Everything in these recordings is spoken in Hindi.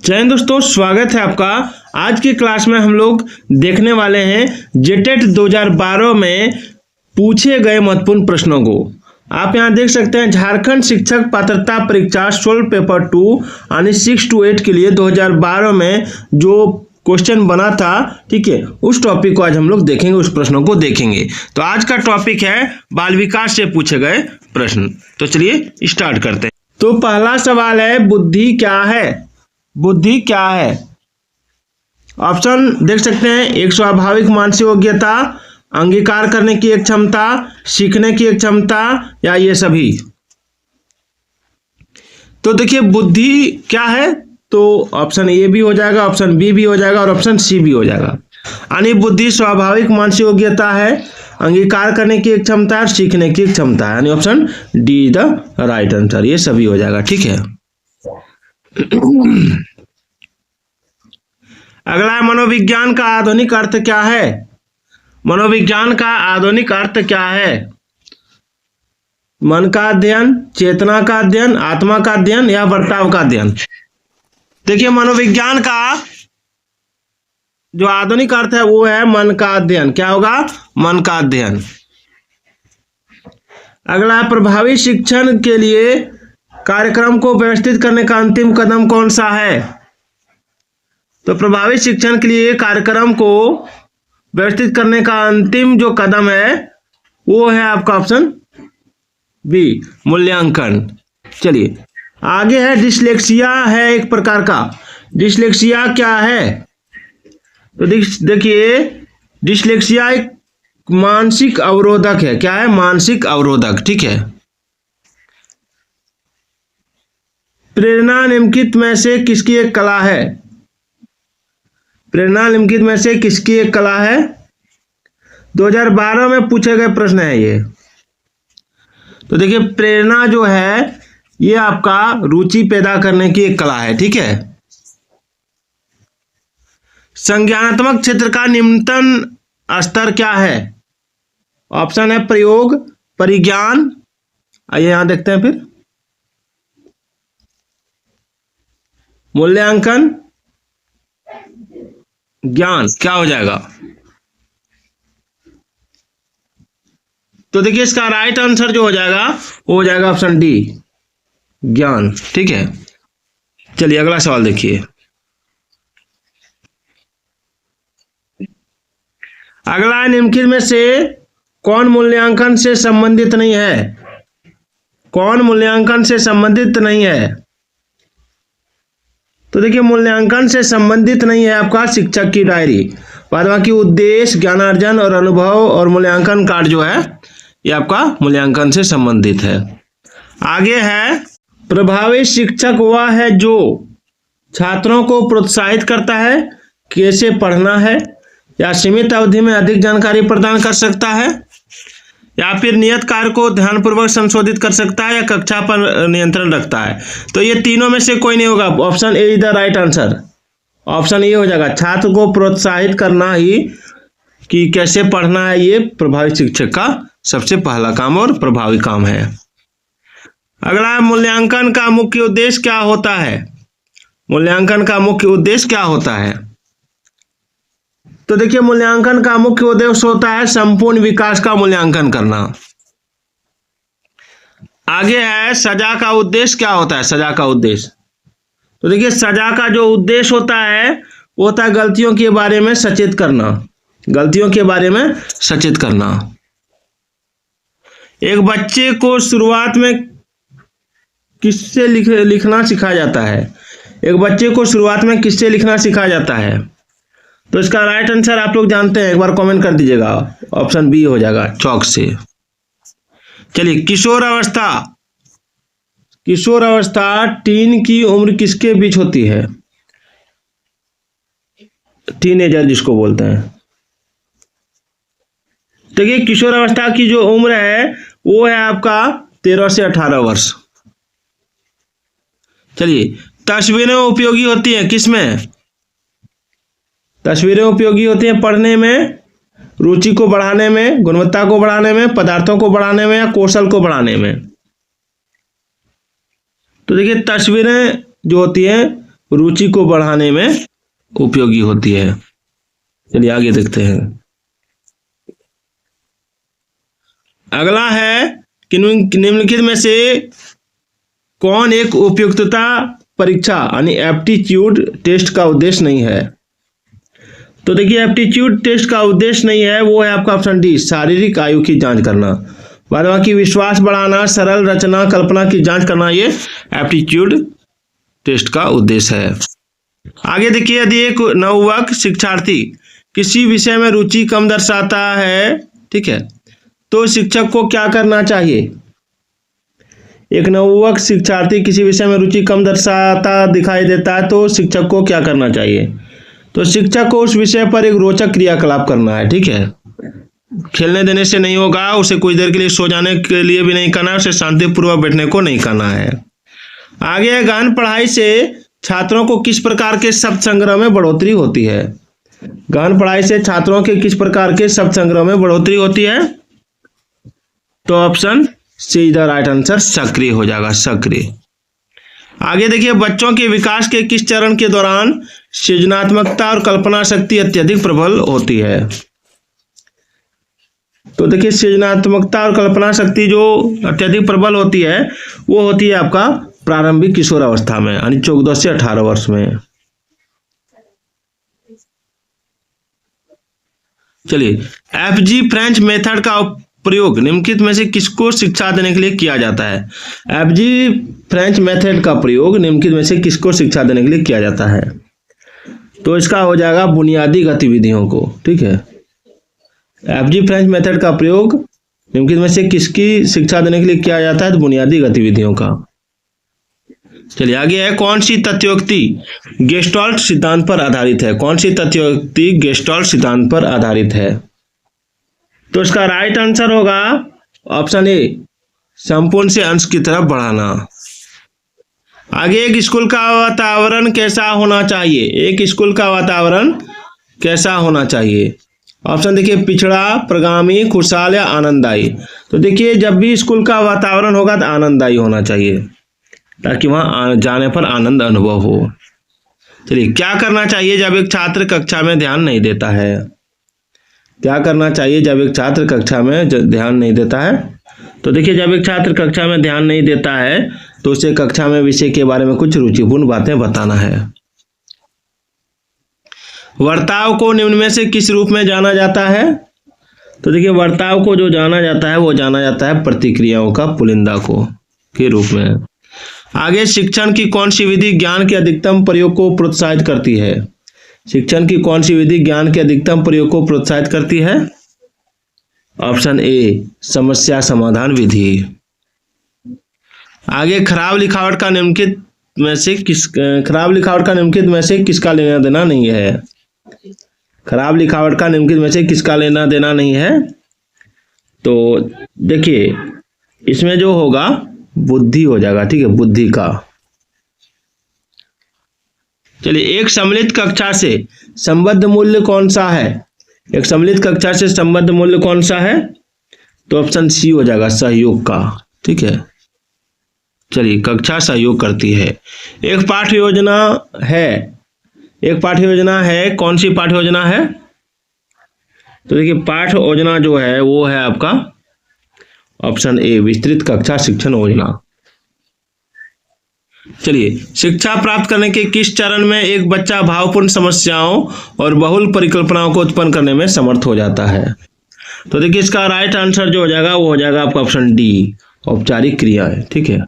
जय हिंद दोस्तों, स्वागत है आपका। आज की क्लास में हम लोग देखने वाले हैं जेटेट 2012 में पूछे गए महत्वपूर्ण प्रश्नों को। आप यहां देख सकते हैं झारखंड शिक्षक पात्रता परीक्षा 16 पेपर 2 यानी 6 to 8 के लिए 2012 में जो क्वेश्चन बना था, ठीक है, उस टॉपिक को आज हम लोग देखेंगे, उस प्रश्नों को देखेंगे। तो आज का टॉपिक है बाल विकास से पूछे गए प्रश्न। तो चलिए स्टार्ट करते हैं। तो पहला सवाल है, बुद्धि क्या है? बुद्धि क्या है? ऑप्शन देख सकते हैं, एक स्वाभाविक मानसिक योग्यता, अंगीकार करने की एक क्षमता, सीखने की एक क्षमता, या ये सभी। तो देखिए बुद्धि क्या है, तो ऑप्शन ए भी हो जाएगा, ऑप्शन बी भी हो जाएगा और ऑप्शन सी भी हो जाएगा। यानी बुद्धि स्वाभाविक मानसिक योग्यता है, अंगीकार करने की एक क्षमता, सीखने की एक क्षमता है, यानी option D is the right answer. ये सभी हो जाएगा, ठीक है। अगला है, मनोविज्ञान का आधुनिक अर्थ क्या है? मनोविज्ञान का आधुनिक अर्थ क्या है? मन का अध्ययन, चेतना का अध्ययन, आत्मा का अध्ययन, या बर्ताव का अध्ययन। देखिए मनोविज्ञान का जो आधुनिक अर्थ है वो है मन का अध्ययन। क्या होगा? मन का अध्ययन। अगला, प्रभावी शिक्षण के लिए कार्यक्रम को व्यवस्थित करने का अंतिम कदम कौन सा है? तो प्रभावी शिक्षण के लिए कार्यक्रम को व्यवस्थित करने का अंतिम जो कदम है वो है आपका ऑप्शन बी, मूल्यांकन। चलिए आगे है, डिसलेक्सिया है एक प्रकार का। डिसलेक्सिया क्या है? तो देखिए डिसलेक्सिया एक मानसिक अवरोधक है। क्या है? मानसिक अवरोधक, ठीक है। प्रेरणा निम्नलिखित में से किसकी एक कला है? प्रेरणा निम्नलिखित में से किसकी एक कला है? 2012 में पूछे गए प्रश्न है ये। तो देखिए प्रेरणा जो है ये आपका रुचि पैदा करने की एक कला है, ठीक है। संज्ञानात्मक क्षेत्र का निम्नतम स्तर क्या है? ऑप्शन है प्रयोग, परिज्ञान, आइए यहां देखते हैं, फिर मूल्यांकन, ज्ञान। क्या हो जाएगा? तो देखिए इसका राइट आंसर जो हो जाएगा वो हो जाएगा ऑप्शन डी, ज्ञान, ठीक है। चलिए अगला सवाल देखिए। अगला, निम्नलिखित में से कौन मूल्यांकन से संबंधित नहीं है? कौन मूल्यांकन से संबंधित नहीं है? तो देखिए मूल्यांकन से संबंधित नहीं है आपका शिक्षक की डायरी, बाद बाकी उद्देश्य, ज्ञानार्जन और अनुभव और मूल्यांकन कार्ड जो है ये आपका मूल्यांकन से संबंधित है। आगे है, प्रभावी शिक्षक वह है जो छात्रों को प्रोत्साहित करता है कैसे पढ़ना है, या सीमित अवधि में अधिक जानकारी प्रदान कर सकता है, या फिर नियत कार्य को ध्यानपूर्वक संशोधित कर सकता है, या कक्षा पर नियंत्रण रखता है। तो ये तीनों में से कोई नहीं होगा, option A is the right answer. Option A हो जाएगा, छात्र को प्रोत्साहित करना ही कि कैसे पढ़ना है, ये प्रभावी शिक्षक का सबसे पहला काम और प्रभावी काम है। अगला, मूल्यांकन का मुख्य उद्देश्य क्या होता है? मूल्यांकन का मुख्य उद्देश्य क्या होता है? तो देखिए मूल्यांकन का मुख्य उद्देश्य होता है संपूर्ण विकास का मूल्यांकन करना। आगे है, सजा का उद्देश्य क्या होता है? सजा का उद्देश्य, तो देखिए सजा का जो उद्देश्य होता है वो होता है गलतियों के बारे में सचेत करना। गलतियों के बारे में सचेत करना। एक बच्चे को शुरुआत में किससे लिखना सिखाया जाता है? एक बच्चे को शुरुआत में किससे लिखना सिखाया जाता है? तो इसका राइट आंसर आप लोग जानते हैं, एक बार कमेंट कर दीजिएगा, ऑप्शन बी हो जाएगा, चौक से। चलिए, किशोर अवस्था। किशोर अवस्था टीन की उम्र किसके बीच होती है? टीनेजर जिसको बोलते हैं। देखिए किशोर अवस्था की जो उम्र है वो है आपका 13 से 18 वर्ष। चलिए, तस्वीरें उपयोगी होती हैं किसमें? तस्वीरें उपयोगी होती हैं पढ़ने में, रुचि को बढ़ाने में, गुणवत्ता को बढ़ाने में, पदार्थों को बढ़ाने में, या कौशल को बढ़ाने में। तो देखिए तस्वीरें जो होती हैं रुचि को बढ़ाने में उपयोगी होती है। चलिए आगे देखते हैं। अगला है कि निम्नलिखित में से कौन एक उपयुक्तता परीक्षा यानी एप्टीट्यूड टेस्ट का उद्देश्य नहीं है। तो देखिए एप्टीट्यूड टेस्ट का उद्देश्य नहीं है, वो है आपका ऑप्शन डी, शारीरिक आयु की जांच करना। बाद बाकी विश्वास बढ़ाना, सरल रचना, कल्पना की जांच करना, ये एप्टीट्यूड टेस्ट का उद्देश्य है। आगे देखिए, यदि एक नवयुवक शिक्षार्थी किसी विषय में रुचि कम दर्शाता है, ठीक है, तो शिक्षक को क्या करना चाहिए। एक नवयुवक शिक्षार्थी किसी विषय में रुचि कम दर्शाता दिखाई देता है तो शिक्षक को क्या करना चाहिए। तो शिक्षक को उस विषय पर एक रोचक क्रियाकलाप करना है, ठीक है। खेलने देने से नहीं होगा, उसे कुछ देर के लिए सो जाने के लिए भी नहीं करना है, उसे शांतिपूर्वक बैठने को नहीं करना है। आगे गहन पढ़ाई से छात्रों को किस प्रकार के शब्द संग्रह में बढ़ोतरी होती है। गहन पढ़ाई से छात्रों के किस प्रकार के शब्द संग्रह में बढ़ोतरी होती है। तो option C is the right answer, सक्रिय हो जाएगा, सक्रिय। आगे देखिए, बच्चों के विकास के किस चरण के दौरान सृजनात्मकता और कल्पना शक्ति अत्यधिक प्रबल होती है। तो देखिए सृजनात्मकता और कल्पना शक्ति जो अत्यधिक प्रबल होती है वो होती है आपका प्रारंभिक किशोर अवस्था में, यानी 14 से 18 वर्ष में। चलिए, एफजी फ्रेंच मेथड का प्रयोग निम्नलिखित में से किसको शिक्षा देने के लिए किया जाता है। एफजी फ्रेंच मेथड का प्रयोग निम्नलिखित में से किसको शिक्षा देने के लिए किया जाता है। तो इसका हो जाएगा बुनियादी गतिविधियों को, ठीक है। एफजी फ्रेंच मेथड का प्रयोग निम्नलिखित में से किसकी शिक्षा देने के लिए किया जाता है। तो बुनियादी गतिविधियों का। चलिए आगे है, कौन सी तथ्योक्ति गेस्टाल्ट सिद्धांत पर आधारित है। कौन सी तथ्योक्ति गेस्टाल्ट सिद्धांत पर आधारित है। तो इसका राइट आंसर होगा ऑप्शन ए, संपूर्ण से अंश की तरफ बढ़ाना। आगे, एक स्कूल का वातावरण कैसा होना चाहिए। एक स्कूल का वातावरण कैसा होना चाहिए। ऑप्शन देखिए, पिछड़ा, प्रगामी, खुशहाल या आनंददायी। तो देखिए जब भी स्कूल का वातावरण होगा तो आनंददायी होना चाहिए, ताकि वहां जाने पर आनंद अनुभव हो। चलिए, क्या करना चाहिए जब एक छात्र कक्षा में ध्यान नहीं देता है। क्या करना चाहिए जब एक छात्र कक्षा में ध्यान नहीं देता है। तो देखिए जब एक छात्र कक्षा में ध्यान नहीं देता है तो उसे कक्षा में विषय के बारे में कुछ रुचिपूर्ण बातें बताना है। वर्ताव को निम्न में से किस रूप में जाना जाता है। तो देखिए वर्ताव को जो जाना जाता है वो जाना जाता है प्रतिक्रियाओं का पुलिंदा को के रूप में। आगे, शिक्षण की कौन सी विधि ज्ञान के अधिकतम प्रयोग को प्रोत्साहित करती है। शिक्षण की कौन सी विधि ज्ञान के अधिकतम प्रयोग को प्रोत्साहित करती है। ऑप्शन ए, समस्या समाधान विधि। आगे, खराब लिखावट का निम्नलिखित में से किसका लेना देना नहीं है। खराब लिखावट का निम्नलिखित में से किसका लेना देना नहीं है। तो देखिए इसमें जो होगा बुद्धि हो जाएगा, ठीक है, बुद्धि का। चलिए, एक सम्मिलित कक्षा से संबद्ध मूल्य कौन सा है। एक सम्मिलित कक्षा से संबद्ध मूल्य कौन सा है। तो ऑप्शन सी हो जाएगा, सहयोग का, ठीक है। चलिए, कक्षा सहयोग करती है। एक पाठ्य योजना है, कौन सी पाठ्य योजना है। तो देखिए पाठ्य योजना जो है वो है आपका ऑप्शन ए, विस्तृत कक्षा शिक्षण योजना। चलिए, शिक्षा प्राप्त करने के किस चरण में एक बच्चा भावपूर्ण समस्याओं और बहुल परिकल्पनाओं को उत्पन्न करने में समर्थ हो जाता है। तो देखिए इसका राइट आंसर जो हो जाएगा वो हो जाएगा आपका ऑप्शन डी, औपचारिक क्रियाएं, ठीक है।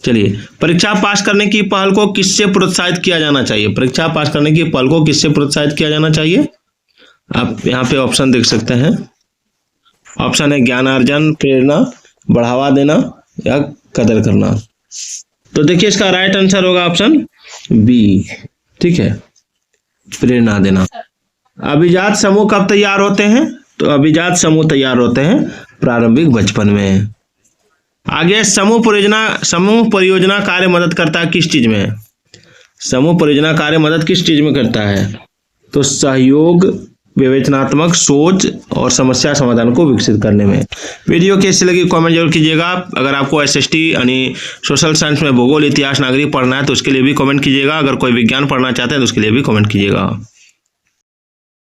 चलिए, परीक्षा पास करने की पहल को किससे प्रोत्साहित किया जाना चाहिए। परीक्षा पास करने की पहल को किससे प्रोत्साहित किया जाना चाहिए। आप यहाँ पे ऑप्शन देख सकते हैं। ऑप्शन है ज्ञानार्जन, प्रेरणा, बढ़ावा देना या कदर करना। तो देखिए इसका राइट आंसर होगा ऑप्शन बी, ठीक है, प्रेरणा देना। अभिजात समूह कब तैयार होते हैं। तो अभिजात समूह तैयार होते हैं प्रारंभिक बचपन में। आगे, समूह परियोजना कार्य मदद करता है किस चीज में। समूह परियोजना कार्य मदद किस चीज में करता है। तो सहयोग, विवेचनात्मक सोच और समस्या समाधान को विकसित करने में। वीडियो कैसी लगी कमेंट जरूर कीजिएगा। अगर आपको एसएसटी यानी सोशल साइंस में भूगोल, इतिहास, नागरिक पढ़ना है तो उसके लिए भी कमेंट कीजिएगा। अगर कोई विज्ञान पढ़ना चाहते हैं तो उसके लिए भी कमेंट कीजिएगा।